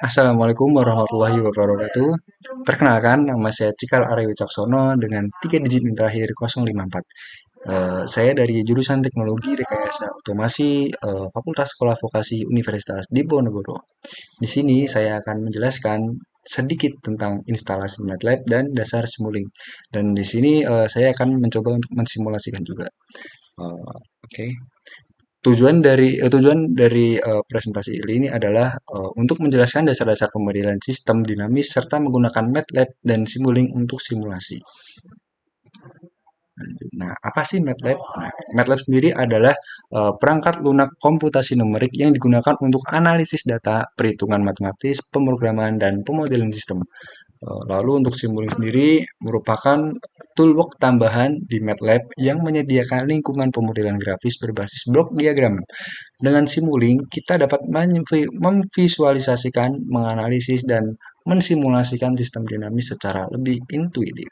Assalamualaikum warahmatullahi wabarakatuh. Perkenalkan, nama saya Cikal Arya Wicaksono dengan 3 digit NIM terakhir 054. Saya dari jurusan Teknologi Rekayasa Otomasi Fakultas Sekolah Vokasi Universitas Diponegoro. Di sini saya akan menjelaskan sedikit tentang instalasi MATLAB dan dasar simuling. Dan di sini saya akan mencoba untuk mensimulasikan juga. Oke. Tujuan dari presentasi ini adalah untuk menjelaskan dasar-dasar pemodelan sistem dinamis serta menggunakan MATLAB dan Simulink untuk simulasi. Nah, apa sih MATLAB? Nah, MATLAB sendiri adalah perangkat lunak komputasi numerik yang digunakan untuk analisis data, perhitungan matematis, pemrograman, dan pemodelan sistem. Lalu untuk Simulink sendiri merupakan toolbox tambahan di MATLAB yang menyediakan lingkungan pemodelan grafis berbasis blok diagram. Dengan Simulink, kita dapat memvisualisasikan, menganalisis, dan mensimulasikan sistem dinamis secara lebih intuitif.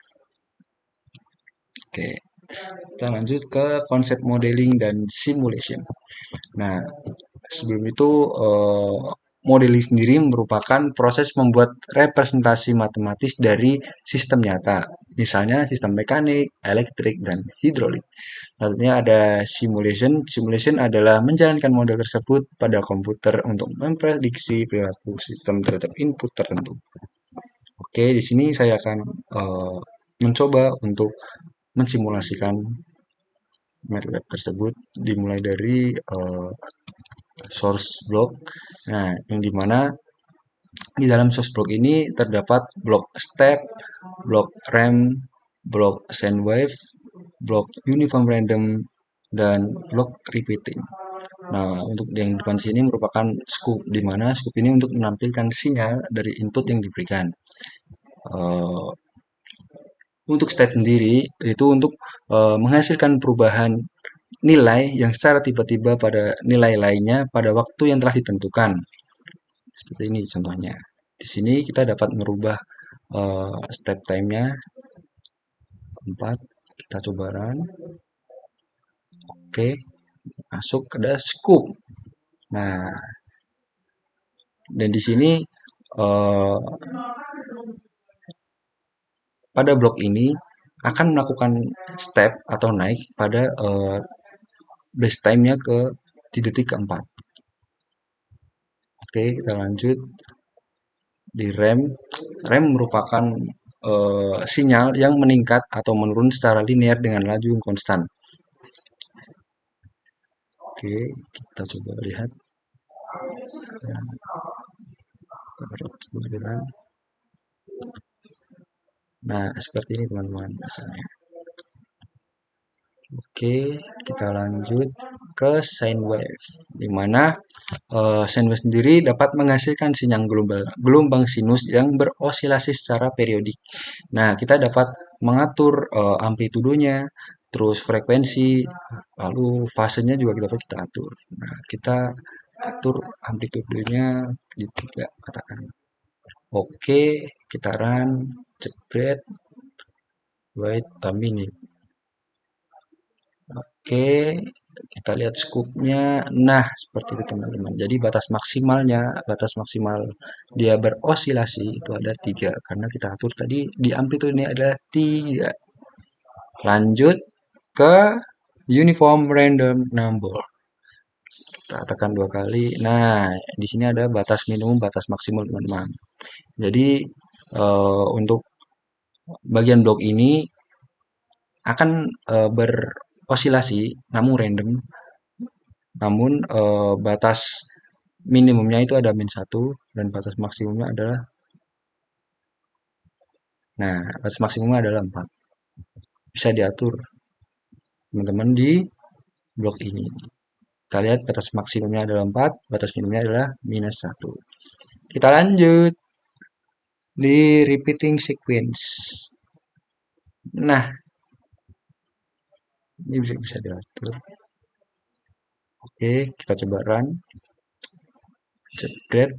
Oke, kita lanjut ke konsep modeling dan simulation. Nah, sebelum itu, modeling sendiri merupakan proses membuat representasi matematis dari sistem nyata, misalnya sistem mekanik, elektrik, dan hidrolik. Selanjutnya ada simulation. Simulation adalah menjalankan model tersebut pada komputer untuk memprediksi perilaku sistem terhadap input tertentu. Oke, di sini saya akan mencoba untuk mensimulasikan MATLAB tersebut dimulai dari source block. Nah, yang dimana di dalam source block ini terdapat blok step, blok ramp, blok sine wave, blok uniform random, dan blok repeating. Nah, untuk yang depan sini merupakan scope, di mana scope ini untuk menampilkan sinyal dari input yang diberikan. Uh, untuk step sendiri itu untuk menghasilkan perubahan nilai yang secara tiba-tiba pada nilai lainnya pada waktu yang telah ditentukan. Seperti ini contohnya. Di sini kita dapat merubah step time-nya 4. Kita coba run. Oke, masuk ke scope. Nah, dan di sini eh, pada blok ini akan melakukan step atau naik pada base time-nya di detik keempat. Oke, kita lanjut di rem. Rem merupakan sinyal yang meningkat atau menurun secara linear dengan laju yang konstan. Oke, kita coba lihat. Nah, seperti ini teman-teman misalnya. Oke, kita lanjut ke sine wave, di mana sine wave sendiri dapat menghasilkan sinyal gelombang sinus yang berosilasi secara periodik. Nah, kita dapat mengatur amplitudonya, terus frekuensi, lalu fasenya juga dapat kita atur. Nah, kita atur amplitudenya di 3 katakan. Oke, kita run, jebret, wait a minute. Oke, kita lihat scoop-nya. Nah, seperti itu teman-teman. Jadi batas maksimal dia berosilasi itu ada 3. Karena kita atur tadi di amplitude ini ada 3. Lanjut ke uniform random number. Kita tekan 2 kali. Nah, di sini ada batas minimum, batas maksimum teman-teman. Jadi, untuk bagian blok ini akan berosilasi namun random, namun batas minimumnya itu ada -1 dan batas maksimumnya adalah, nah, batas maksimumnya adalah 4. Bisa diatur teman-teman di blok ini. Kita lihat batas maksimumnya adalah 4, batas minimumnya adalah -1. Kita lanjut di repeating sequence. Nah, ini bisa diatur. Oke, kita coba run. Jebret.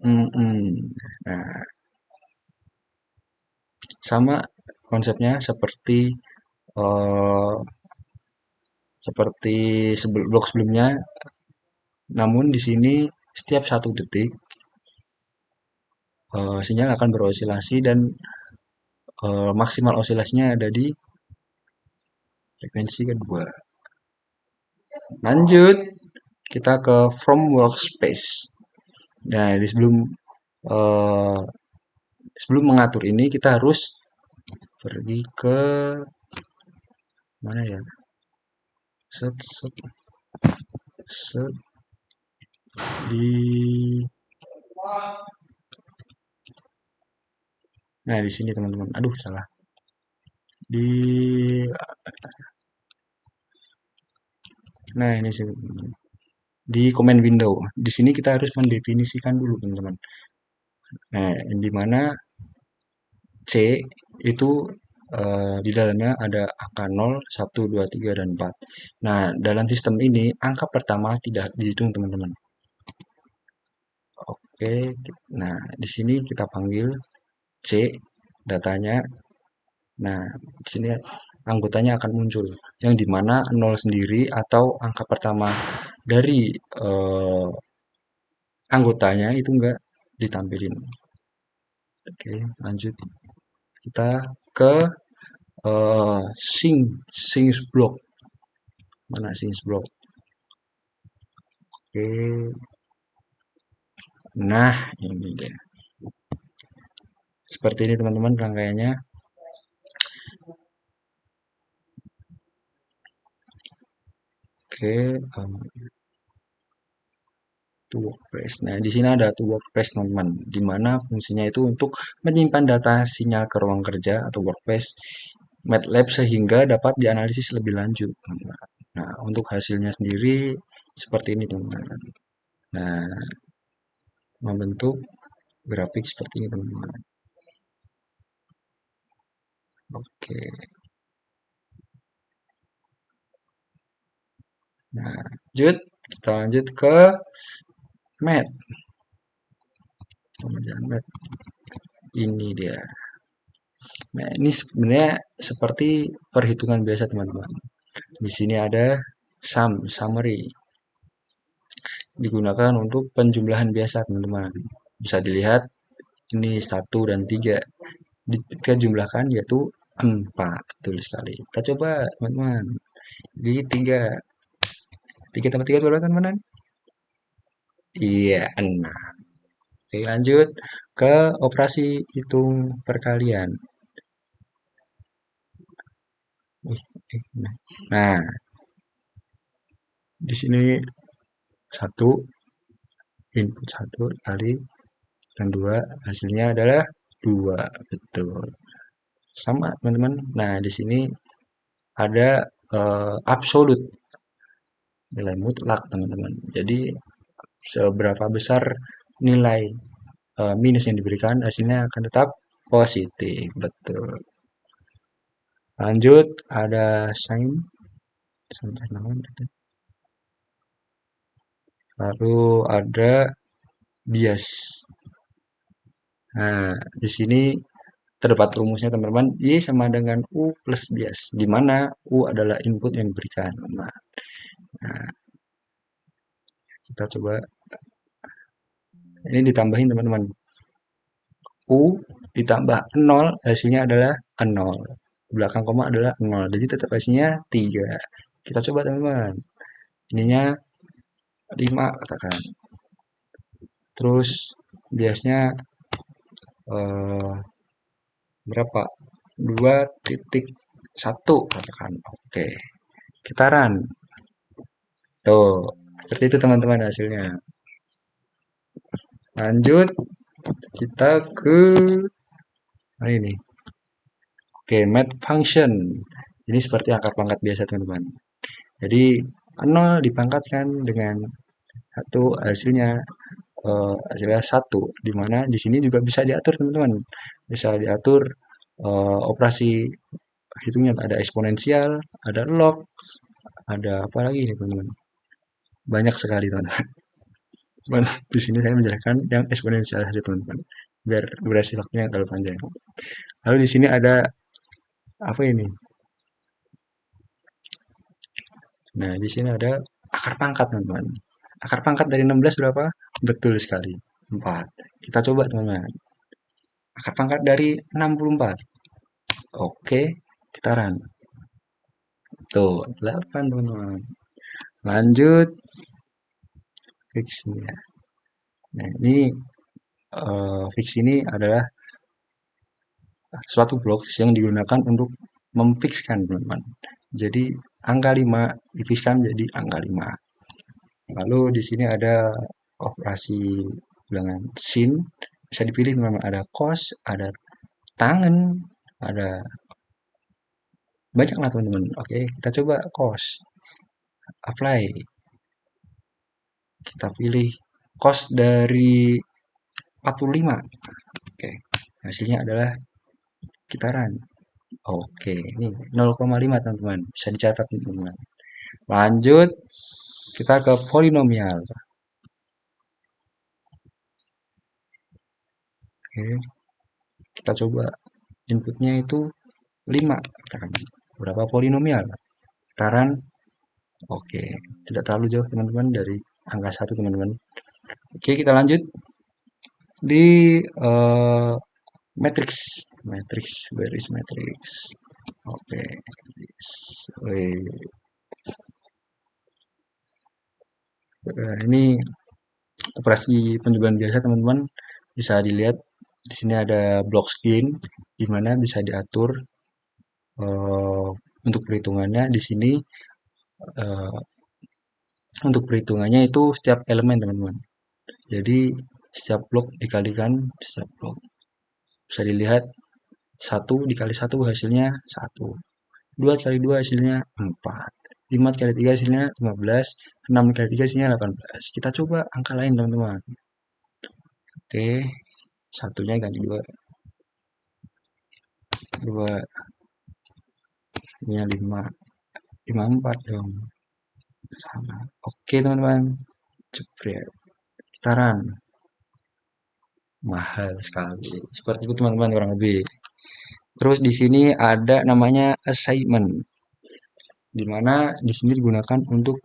Nah, sama konsepnya eh, seperti blok sebelumnya, namun di sini setiap 1 detik sinyal akan berosilasi dan maksimal osilasinya ada di frekuensi kedua. Lanjut, kita ke from workspace. Nah, eh, sebelum mengatur ini kita harus pergi ke mana ya? Set, set, set di Nah, di sini teman-teman. Aduh, salah. Di Nah, ini sih di command window. Di sini kita harus mendefinisikan dulu, teman-teman. Nah, di mana C itu di dalamnya ada angka 0, 1, 2, 3, dan 4. Nah, dalam sistem ini angka pertama tidak dihitung, teman-teman. Oke, nah di sini kita panggil C datanya. Nah, di sini anggotanya akan muncul yang dimana 0 sendiri atau angka pertama dari anggotanya itu enggak ditampilin. Oke, lanjut kita ke sings block. Mana sings block? Oke, nah ini dia. Seperti ini teman-teman rangkaiannya. Oke, to workplace. Nah, di sini ada to workplace teman-teman, di mana fungsinya itu untuk menyimpan data sinyal ke ruang kerja atau workplace MATLAB sehingga dapat dianalisis lebih lanjut, teman-teman. Nah, untuk hasilnya sendiri seperti ini, teman-teman. Nah, membentuk grafik seperti ini, teman-teman. Oke. Nah, kita lanjut ke math. Pengerjaan math. Ini dia. Nah, ini sebenarnya seperti perhitungan biasa, teman-teman. Di sini ada summary. Digunakan untuk penjumlahan biasa, teman-teman. Bisa dilihat ini 1 dan 3. Kita jumlahkan yaitu 4. Betul sekali. Kita coba, teman-teman. Di 3. 3 tambah 3 berapa, teman-teman? Iya, 6. Oke, lanjut ke operasi hitung perkalian. Nah, di sini 1 input 1 kali yang 2 hasilnya adalah 2. Betul. Sama, teman-teman. Nah, di sini ada absolut nilai mutlak, teman-teman. Jadi seberapa besar nilai minus yang diberikan, hasilnya akan tetap positif. Betul. Lanjut ada sign. Lalu ada bias. Nah, di sini terdapat rumusnya, teman-teman. Y sama dengan U plus bias, di mana U adalah input yang diberikan. Nah, kita coba ini ditambahin, teman-teman. U ditambah 0 hasilnya adalah 0. Belakang koma adalah 0. Jadi tetap hasilnya 3. Kita coba, teman-teman. Ininya 5 katakan. Terus biasnya eh, berapa? 2,1 katakan. Oke. Kita run. Tuh. Seperti itu, teman-teman, hasilnya. Lanjut kita ke ini. Oke, math function. Ini seperti akar pangkat biasa, teman-teman. Jadi 0 dipangkatkan dengan 1 hasilnya 1, di mana di sini juga bisa diatur, teman-teman. Bisa diatur operasi hitungnya, ada eksponensial, ada log, ada apa lagi nih, teman-teman. Banyak sekali, teman-teman. Cuman di sini saya menjelaskan yang eksponensial saja, teman-teman. Biar durasi waktunya terlalu panjang. Lalu di sini ada apa ini? Nah, di sini ada akar pangkat, teman-teman. Akar pangkat dari 16 berapa? Betul sekali, 4. Kita coba teman-teman. Akar pangkat dari 64. Oke, kita run. Tuh, 8 teman-teman. Lanjut, fix ya. Nah, ini fix ini adalah suatu blok yang digunakan untuk memfikskan teman-teman. Jadi angka 5 difixkan jadi angka 5. Lalu di sini ada operasi bilangan sin, bisa dipilih teman-teman. Ada cos, ada tangen, ada banyak lah teman-teman. Oke, kita coba cos, apply. Kita pilih cos dari 45. Oke, hasilnya adalah kitaran. Oke, ini 0,5 teman-teman. Bisa dicatat teman-teman. Lanjut, kita ke polinomial. Oke, kita coba inputnya itu 5. Katakan berapa polinomial? Kitaran. Oke, tidak terlalu jauh teman-teman dari angka 1 teman-teman. Oke, kita lanjut di matrix. Matrix, where is matrix? Oke, ini operasi penjualan biasa teman-teman. Bisa dilihat di sini ada block screen di mana bisa diatur eh, untuk perhitungannya di sini eh, untuk perhitungannya itu setiap elemen teman-teman. Jadi setiap blok dikalikan setiap blok. Bisa dilihat 1 dikali 1 hasilnya 1. 2 kali 2 hasilnya 4. 5 kali 3 hasilnya 15. 6 kali 3 hasilnya 18. Kita coba angka lain teman-teman. Oke, satunya ganti 2. 2 ini 5. 54 dong. Sama. Oke teman-teman. Jepret. Kitaran. Mahal sekali. Seperti itu teman-teman kurang lebih. Terus di sini ada namanya assignment, di mana di sini digunakan untuk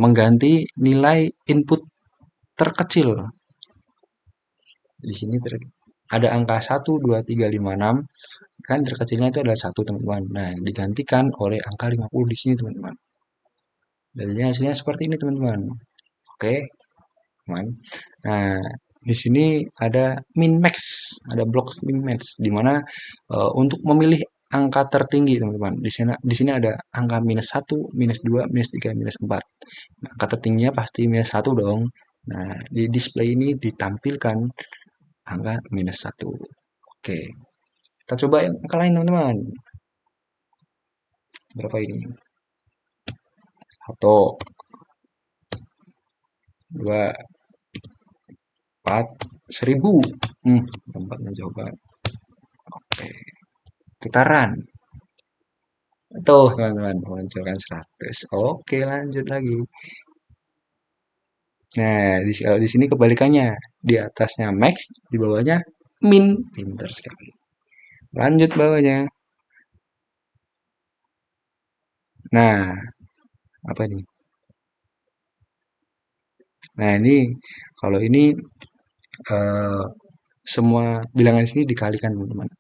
mengganti nilai input terkecil. Di sini ada angka 1, 2, 3, 5, 6. Kan terkecilnya itu adalah 1 teman-teman. Nah, digantikan oleh angka 50 di sini teman-teman. Jadinya hasilnya seperti ini teman-teman. Oke, teman. Nah, di sini ada min max, ada blok min max di mana untuk memilih angka tertinggi teman-teman. Di sini ada angka -1, -2, -3, -4. Nah, angka tertingginya pasti -1 dong. Nah, di display ini ditampilkan angka -1. Oke. Kita coba yang angka lain teman-teman. Berapa ini? 1, 2, 4, 1000. Tempatnya jauh banget. Oke. Putaran. Tuh teman-teman, munculkan 100. Oke, lanjut lagi. Nah, kalau di sini kebalikannya. Di atasnya max, di bawahnya min. Pinter sekali. Lanjut bawahnya. Nah, apa nih? Nah, ini kalau ini eh, semua bilangan di sini dikalikan, teman-teman.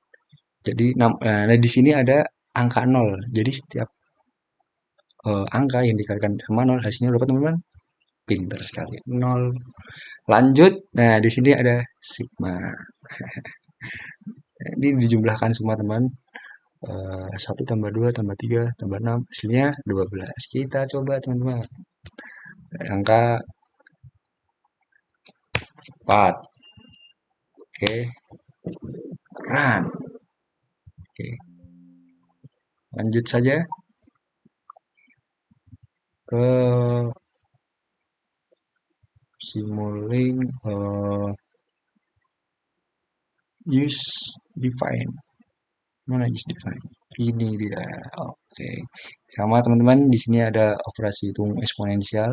Jadi, nah, di sini ada angka 0. Jadi, setiap angka yang dikalikan sama 0, hasilnya berapa, teman-teman? Pinter sekali. 0. Lanjut. Nah, di sini ada sigma. Ini dijumlahkan semua, teman. 1 tambah 2 tambah 3 tambah 6 hasilnya 12. Kita coba teman-teman. Angka 4. Oke, run. Oke, lanjut saja ke Simulink use define. Mana use define? Ini dia. Oke. Sama teman-teman, di sini ada operasi hitung eksponensial,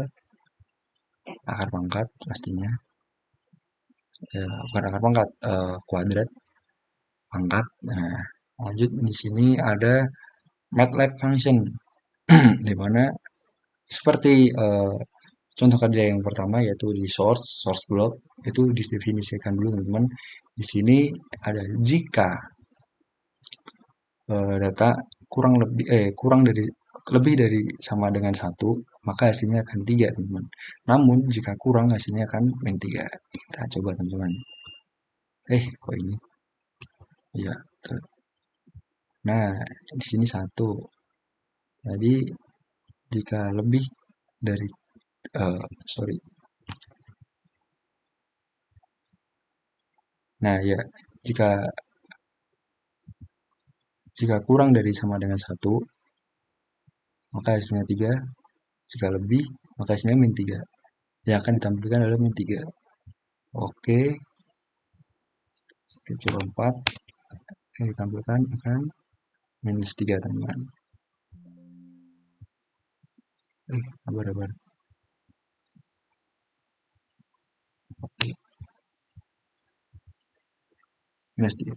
akar pangkat pastinya. Ya, bukan akar pangkat, kuadrat pangkat. Nah, lanjut di sini ada MATLAB function di mana seperti contoh kerja yang pertama yaitu di source block itu didefinisikan dulu teman-teman. Di sini ada jika data kurang dari lebih dari sama dengan satu, maka hasilnya akan 3 teman-teman. Namun jika kurang hasilnya akan min 3. Kita coba teman-teman. Kok ini? Iya, tuh. Nah, di sini satu. Jadi jika lebih dari sorry. Nah, ya, jika jika kurang dari sama dengan satu, maka hasilnya 3. Jika lebih, maka hasilnya min 3. Yang akan ditampilkan adalah min 3. Oke, coba 4. Yang ditampilkan akan minus 3 teman-teman. Kabar. Oke, minus 3.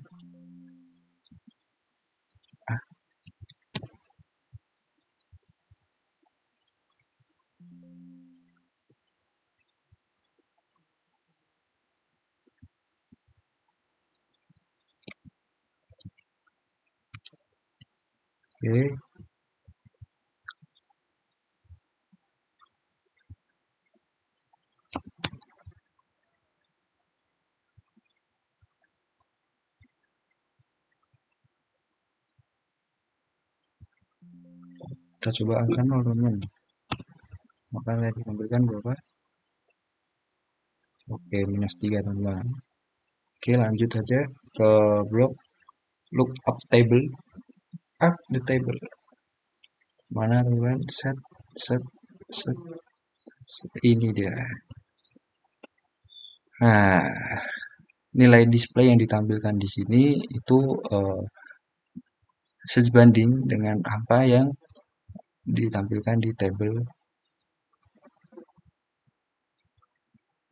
Ah, oke, kita coba angka 0 teman-teman. Maka yang ditampilkan berapa? Oke, minus 3 teman-teman. Oke, lanjut aja ke blok lookup table. Up the table. Mana teman-teman? Set, set, set, set. Ini dia. Nah, nilai display yang ditampilkan di sini itu sebanding dengan apa yang ditampilkan di tabel.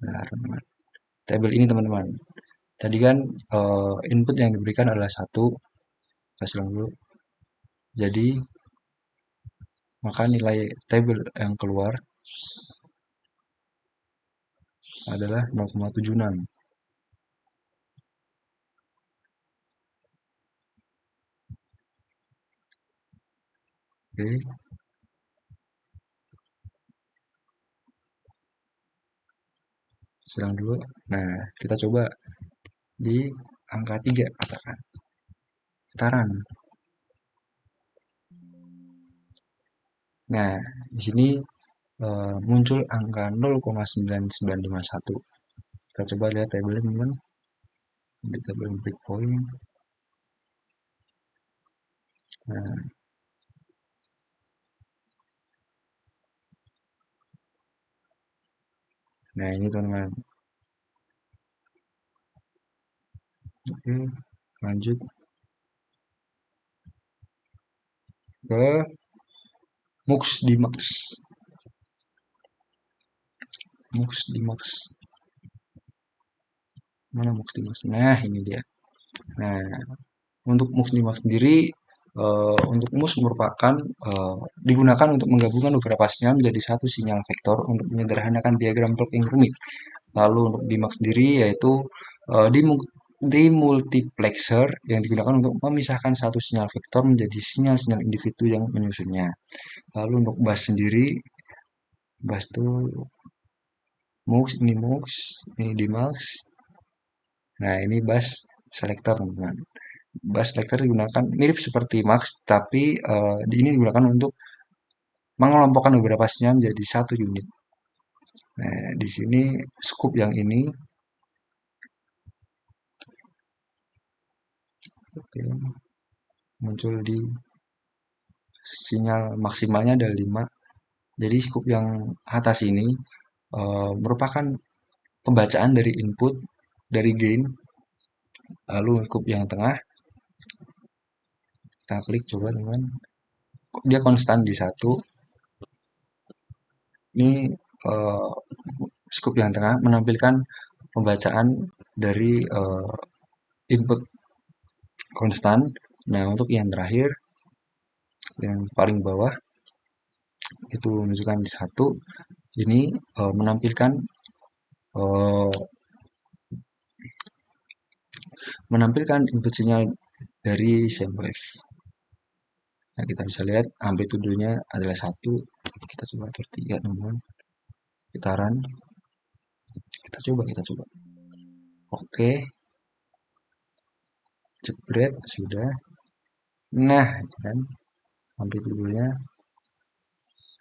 Nah, teman-teman. Tabel ini teman-teman. Tadi kan input yang diberikan adalah 1. Kasih ulang dulu. Jadi maka nilai tabel yang keluar adalah 0,76. Oke, sedang dulu. Nah, kita coba di angka 3 katakan. Putaran. Nah, di sini muncul angka 0,9951. Kita coba lihat tabelnya teman-teman. Di tabel breakpoint. Nah, nah ini teman-teman. Oke, lanjut ke mux di max. Mux di max. Mana mux di max? Nah, ini dia. Nah, untuk mux di max sendiri untuk mus merupakan digunakan untuk menggabungkan beberapa sinyal menjadi satu sinyal vektor untuk menyederhanakan diagram blok yang rumit. Lalu untuk dimax sendiri yaitu di multiplexer yang digunakan untuk memisahkan satu sinyal vektor menjadi sinyal-sinyal individu yang menyusunnya. Lalu untuk bus sendiri, bus itu mux, ini dimax. Nah, ini bus selector teman-teman. Bus selector digunakan mirip seperti max, tapi ini digunakan untuk mengelompokkan beberapa sinyal menjadi satu unit. Nah, di sini scoop yang ini oke, muncul di sinyal maksimalnya ada 5. Jadi scoop yang atas ini merupakan pembacaan dari input dari gain. Lalu scoop yang tengah kita klik coba teman. Dia konstan di 1. Ini uh, scoop yang tengah menampilkan pembacaan dari input konstan. Nah, untuk yang terakhir yang paling bawah itu menunjukkan di 1. ini uh, menampilkan input sinyal dari sine wave. Nah, kita bisa lihat amplitudenya adalah 1. Kita coba atur 3, teman-teman. Kita run. Kita coba. Oke, jebret sudah. Nah, kan amplitudenya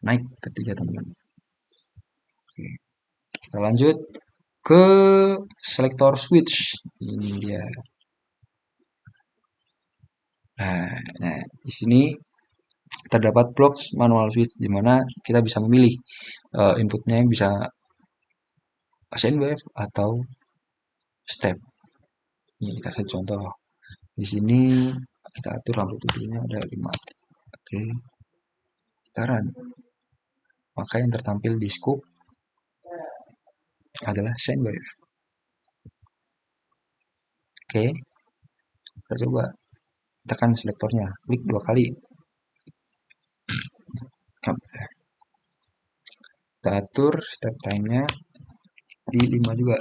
naik ke 3, teman-teman. Oke, kita lanjut ke selector switch. Ini dia. Nah, di sini terdapat blok manual switch di mana kita bisa memilih inputnya bisa sine wave atau step. Ini kita kasih contoh. Di sini kita atur amplitudenya ada 5. Oke, kita run. Maka yang tertampil di scope adalah sine wave. Oke, kita coba tekan selektornya, klik 2 kali. Kita atur step time-nya di 5 juga.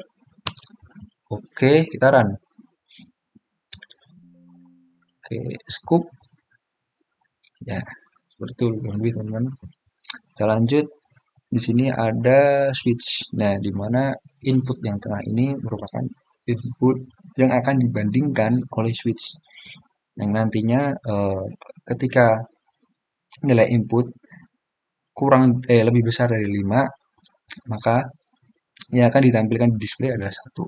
Oke, kita run. Oke, scoop. Ya, seperti itu kurang lebih, teman-teman. Kita lanjut. Di sini ada switch. Nah, di mana input yang tengah ini merupakan input yang akan dibandingkan oleh switch. Yang nantinya ketika nilai input lebih besar dari 5, maka yang akan ditampilkan di display adalah 1.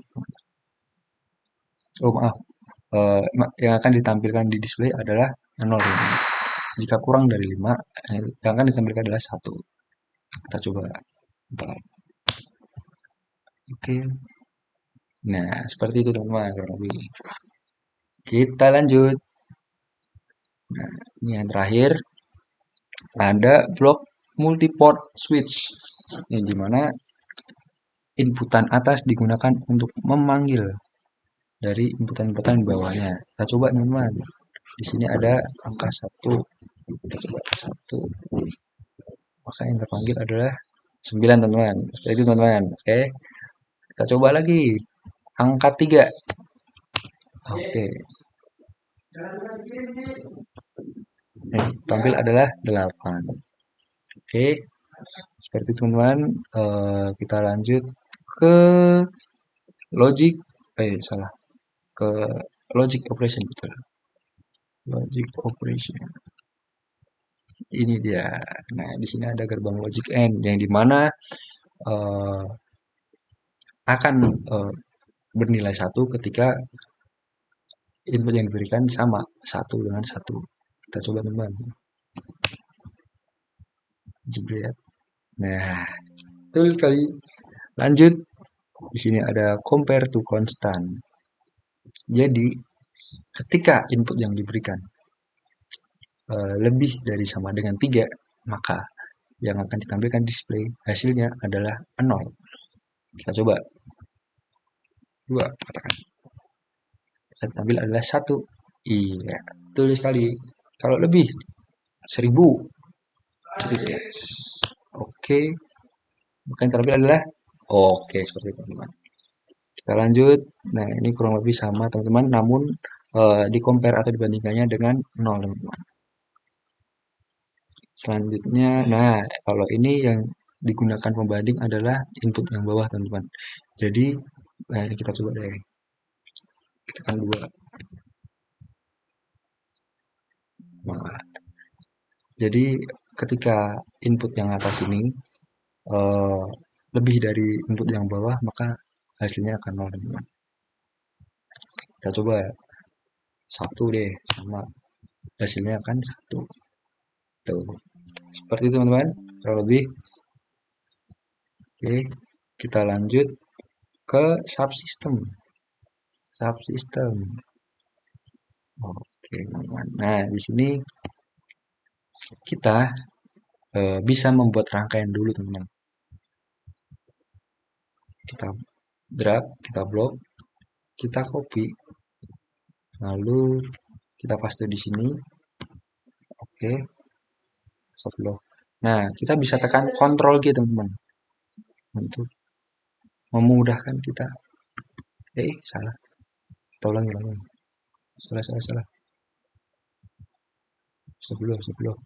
Oh, maaf. Yang akan ditampilkan di display adalah 0. Jika kurang dari 5, yang akan ditampilkan adalah 1. Kita coba. Oke. Nah, seperti itu, teman-teman. Kita lanjut. Nah, ini yang terakhir. Ada blok multiport switch. Ini dimana inputan atas digunakan untuk memanggil dari inputan-inputan di bawahnya. Kita coba, teman-teman. Di sini ada angka 1. Kita coba 1. Maka yang terpanggil adalah 9, teman-teman. Seperti itu, teman-teman. Oke. Kita coba lagi. Angka 3. Oke. Tampil adalah 8. Oke. Seperti itu, teman-teman. Kita lanjut ke logic. Salah. Ke logic operation, betul. Logic operation. Ini dia. Nah, di sini ada gerbang logic AND yang dimana akan bernilai 1 ketika input yang diberikan sama 1 dengan 1. Kita coba, teman-teman. Jebret. Nah, betul kali. Lanjut. Di sini ada compare to constant. Jadi, ketika input yang diberikan lebih dari sama dengan 3, maka yang akan ditampilkan display hasilnya adalah 0. Kita coba. 2, katakan. Yang tampil adalah 1. Iya, betul sekali. Kalau lebih 1000. Yes. Oke. Maka yang tampil adalah oke, seperti itu, teman-teman. Kita lanjut. Nah, ini kurang lebih sama, teman-teman, namun di compare atau dibandingkannya dengan 0, teman-teman. Selanjutnya, nah, kalau ini yang digunakan pembanding adalah input yang bawah, teman-teman. Jadi, ini kita coba deh. Kita kan 2. Nah, jadi ketika input yang atas ini lebih dari input yang bawah, maka hasilnya akan 0, teman-teman. Kita coba 1 deh, sama. Hasilnya akan 1. Tuh. Seperti itu, teman-teman. Kalau lebih. Oke, kita lanjut ke subsystem. Subsystem. Oke, teman-teman. Nah, di sini kita bisa membuat rangkaian dulu, teman-teman. Kita drag, kita blok, kita copy, lalu kita paste di sini. Oke, stop. Nah, kita bisa tekan Ctrl G, teman-teman. untuk memudahkan kita. Salah. Kita ulangi lagi. Salah, salah, salah. Astagfirullah, astagfirullah.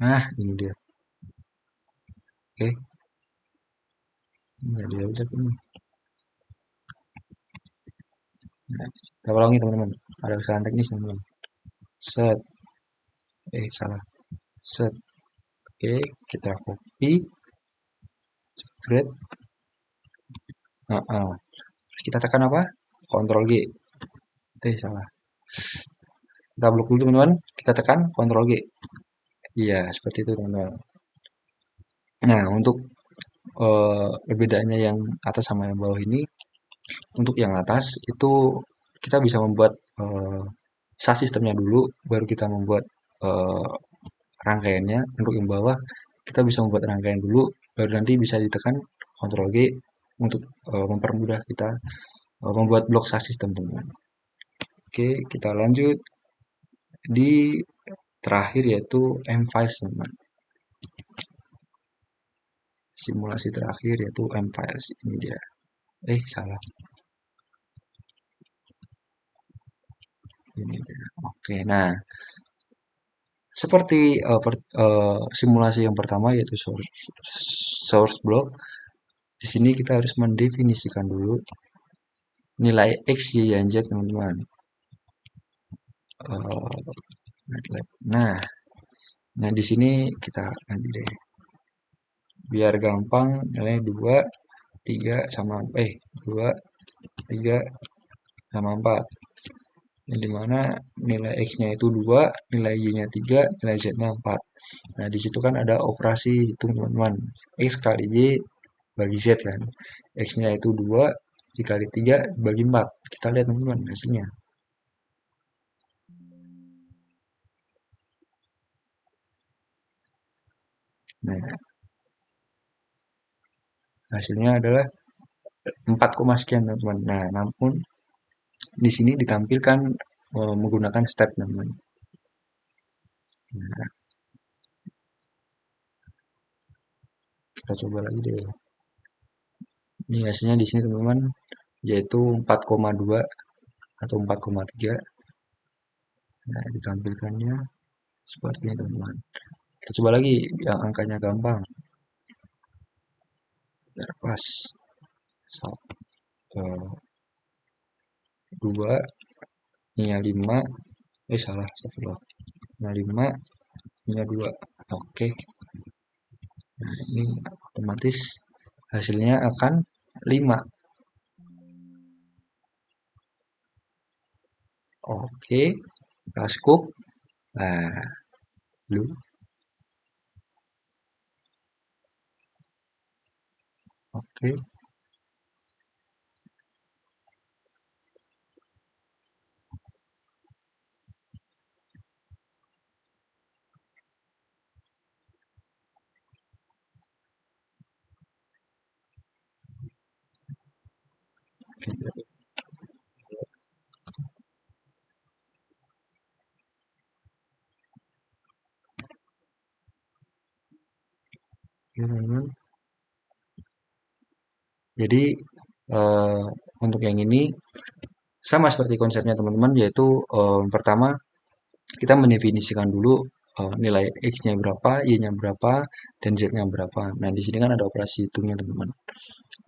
Nah, ini dia. Oke, nggak diajak ini. Nah, kita ulangi teman-teman. Ada kesalahan teknis teman-teman. Set. Salah. Set. Oke, kita copy. Spread. Terus kita tekan apa? Ctrl G. Salah. Kita blok dulu teman-teman. Kita tekan Ctrl G. Iya, seperti itu teman-teman. Nah, untuk perbedaannya yang atas sama yang bawah ini, untuk yang atas itu kita bisa membuat subsistemnya dulu, baru kita membuat rangkaiannya. Untuk yang bawah kita bisa membuat rangkaian dulu, baru nanti bisa ditekan Ctrl G untuk mempermudah kita membuat blok subsistem teman-teman. Oke, kita lanjut di terakhir yaitu M-Files teman-teman. Simulasi terakhir yaitu M-Files, ini dia. Salah. Ini dia. Oke, nah seperti simulasi yang pertama yaitu source block. Di sini kita harus mendefinisikan dulu nilai X, Y, dan Z teman-teman. Nah, di sini kita ganti deh. Biar gampang, nilai 2, 3 sama 2, 3 sama 4. Yang dimana nilai X-nya itu 2, nilai Y-nya 3, nilai Z-nya 4. Nah, di situ kan ada operasi hitung teman-teman. X kali Y bagi Z kan. X-nya itu 2, dikali 3, bagi 4. Kita lihat teman-teman hasilnya. Nah, hasilnya adalah 4, sekian teman-teman. Nah, namun di sini ditampilkan menggunakan step teman-teman. Nah, kita coba lagi deh. Ini hasilnya di sini teman-teman, yaitu 4,2 atau 4,3. Nah, ditampilkannya seperti ini teman-teman. Kita coba lagi yang angkanya gampang. Biar pas. 2, ini 5. Salah, astagfirullah. Ini 5, ini 2. Oke. Nah, ini otomatis hasilnya akan 5. Oke, kita scoop. Nah, lu. Oke. Jadi untuk yang ini sama seperti konsepnya teman-teman, yaitu pertama kita mendefinisikan dulu nilai X-nya berapa, Y-nya berapa, dan Z-nya berapa. Nah, di sini kan ada operasi hitungnya teman-teman.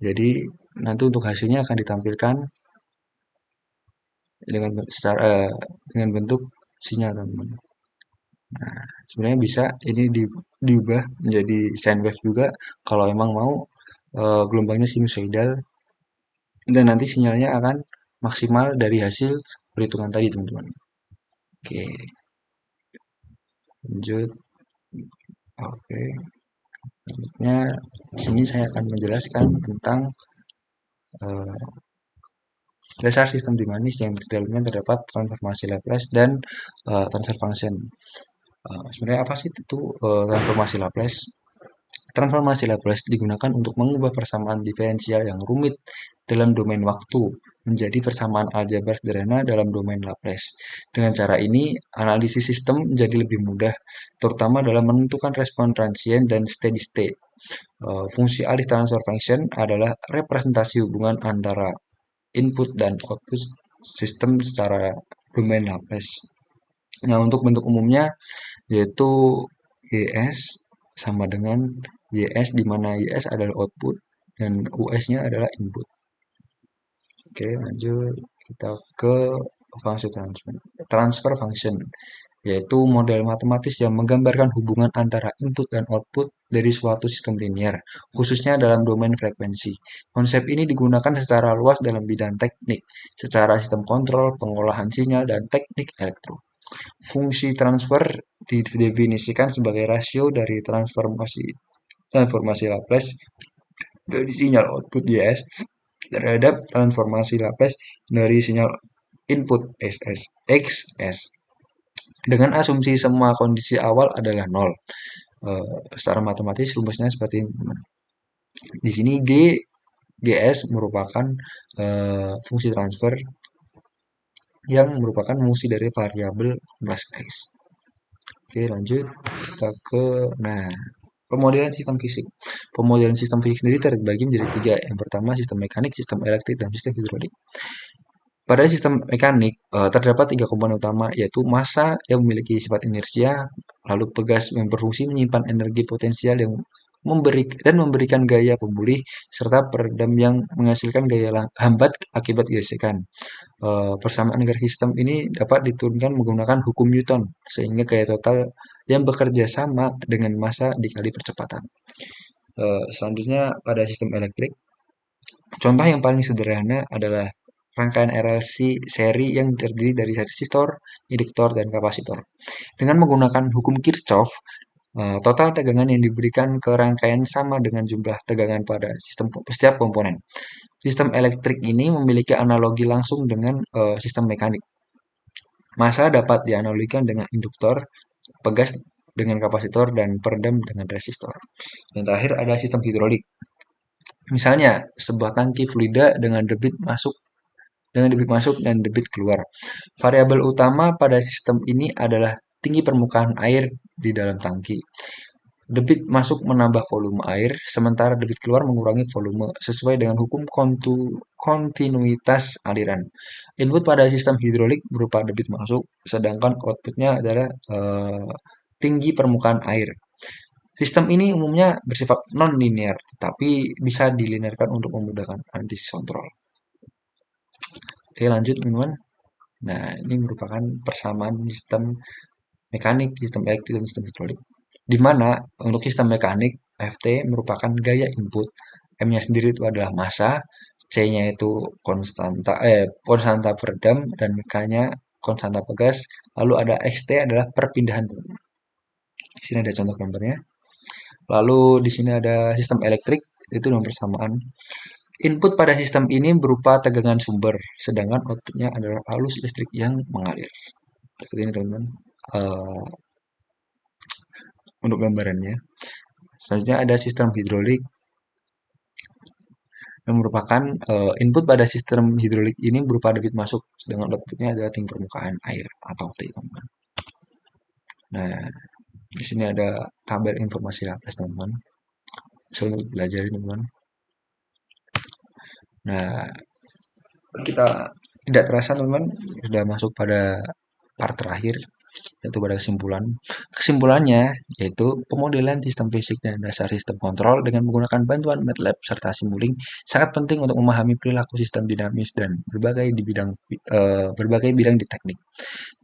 Jadi nanti untuk hasilnya akan ditampilkan dengan bentuk sinyal teman-teman. Nah, sebenarnya bisa ini diubah menjadi sine wave juga kalau emang mau gelombangnya sinusoidal, dan nanti sinyalnya akan maksimal dari hasil perhitungan tadi teman-teman. Oke, lanjut. Oke, selanjutnya di sini saya akan menjelaskan tentang dasar sistem dinamis yang di dalamnya terdapat transformasi Laplace dan transfer function. Sebenarnya apa sih itu transformasi Laplace? Transformasi Laplace digunakan untuk mengubah persamaan diferensial yang rumit dalam domain waktu menjadi persamaan aljabar sederhana dalam domain Laplace. Dengan cara ini, analisis sistem menjadi lebih mudah, terutama dalam menentukan respon transient dan steady state. Fungsi alih transfer function adalah representasi hubungan antara input dan output sistem secara domain Laplace. Nah, untuk bentuk umumnya yaitu YS sama dengan YS, di mana YS adalah output dan US-nya adalah input. Oke, lanjut kita ke fungsi transfer function, yaitu model matematis yang menggambarkan hubungan antara input dan output dari suatu sistem linear, khususnya dalam domain frekuensi. Konsep ini digunakan secara luas dalam bidang teknik, secara sistem kontrol, pengolahan sinyal, dan teknik elektro. Fungsi transfer didefinisikan sebagai rasio dari transformasi Laplace dari sinyal output YS terhadap transformasi Laplace dari sinyal input XS dengan asumsi semua kondisi awal adalah nol. Secara matematis rumusnya seperti ini. Di sini GS merupakan fungsi transfer yang merupakan fungsi dari variabel plus X. Oke, lanjut kita ke pemodelan sistem fisik. Pemodelan sistem fisik sendiri terbagi menjadi 3. Yang pertama sistem mekanik, sistem elektrik, dan sistem hidrolik. Pada sistem mekanik terdapat 3 komponen utama, yaitu massa yang memiliki sifat inersia, lalu pegas yang berfungsi menyimpan energi potensial yang memberikan gaya pemulih, serta peredam yang menghasilkan gaya hambat akibat gesekan. Persamaan garis sistem ini dapat diturunkan menggunakan hukum Newton, sehingga gaya total yang bekerja sama dengan massa dikali percepatan. Selanjutnya pada sistem elektrik, contoh yang paling sederhana adalah rangkaian RLC seri yang terdiri dari resistor, induktor, dan kapasitor. Dengan menggunakan hukum Kirchhoff, total tegangan yang diberikan ke rangkaian sama dengan jumlah tegangan pada setiap komponen. Sistem elektrik ini memiliki analogi langsung dengan sistem mekanik. Massa dapat dianalogikan dengan induktor, pegas dengan kapasitor, dan peredam dengan resistor. Yang terakhir ada sistem hidrolik. Misalnya, sebuah tangki fluida dengan debit masuk dan debit keluar. Variabel utama pada sistem ini adalah tinggi permukaan air di dalam tangki. Debit masuk menambah volume air, sementara debit keluar mengurangi volume sesuai dengan hukum kontinuitas aliran. Input pada sistem hidrolik berupa debit masuk, sedangkan outputnya adalah tinggi permukaan air. Sistem ini umumnya bersifat non-linear, tetapi bisa dilinearkan untuk memudahkan analisis kontrol. Oke, lanjut teman-teman. Nah, ini merupakan persamaan sistem mekanik, sistem elektrik, dan sistem hidrolik. Di mana untuk sistem mekanik, Ft merupakan gaya input, M-nya sendiri itu adalah massa, C-nya itu konstanta peredam, dan K-nya konstanta pegas, lalu ada Xt adalah perpindahan. Di sini ada contoh gambarnya. Lalu di sini ada sistem elektrik, itu dengan persamaan. Input pada sistem ini berupa tegangan sumber, sedangkan outputnya adalah arus listrik yang mengalir. Seperti ini teman-teman. Untuk gambarannya. Selanjutnya ada sistem hidrolik yang merupakan input pada sistem hidrolik ini berupa debit masuk, sedangkan outputnya adalah tinggi permukaan air atau T, teman-teman. Nah, di sini ada tabel informasi Laplace, teman-teman. Bisa untuk belajar, teman-teman. Nah, kita tidak terasa, teman-teman, sudah masuk pada part terakhir, yaitu pada kesimpulan. Kesimpulannya yaitu pemodelan sistem fisik dan dasar sistem kontrol dengan menggunakan bantuan MATLAB serta Simulink sangat penting untuk memahami perilaku sistem dinamis dan berbagai bidang di teknik.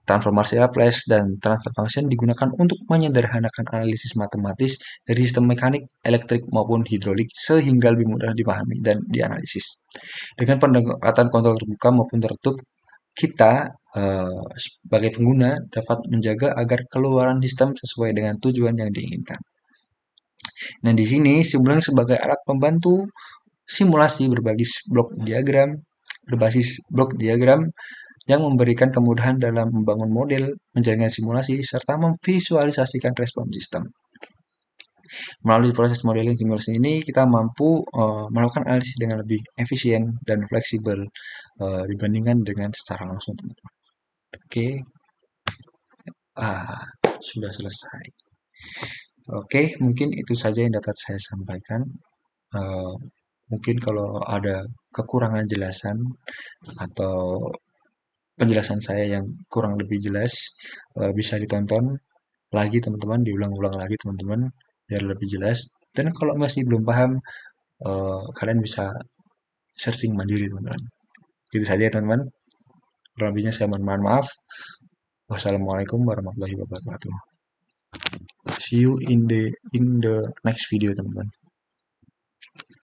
Transformasi Laplace dan transfer function digunakan untuk menyederhanakan analisis matematis dari sistem mekanik, elektrik maupun hidrolik sehingga lebih mudah dipahami dan dianalisis. Dengan pendekatan kontrol terbuka maupun tertutup, kita sebagai pengguna dapat menjaga agar keluaran sistem sesuai dengan tujuan yang diinginkan. Nah, di sini Simulink sebagai alat pembantu simulasi berbasis blok diagram yang memberikan kemudahan dalam membangun model, menjalankan simulasi, serta memvisualisasikan respon sistem. Melalui proses modeling simulasi ini kita mampu melakukan analisis dengan lebih efisien dan fleksibel dibandingkan dengan secara langsung, teman-teman. Oke, sudah selesai. Oke, mungkin itu saja yang dapat saya sampaikan. Eh, Mungkin kalau ada kekurangan jelasan atau penjelasan saya yang kurang lebih jelas, bisa ditonton lagi teman-teman, diulang-ulang lagi teman-teman, biar lebih jelas. Dan kalau masih belum paham, kalian bisa searching mandiri teman-teman. Gitu saja ya teman-teman. Kurang lebihnya saya mohon maaf. Wassalamualaikum warahmatullahi wabarakatuh. See you in the next video teman-teman.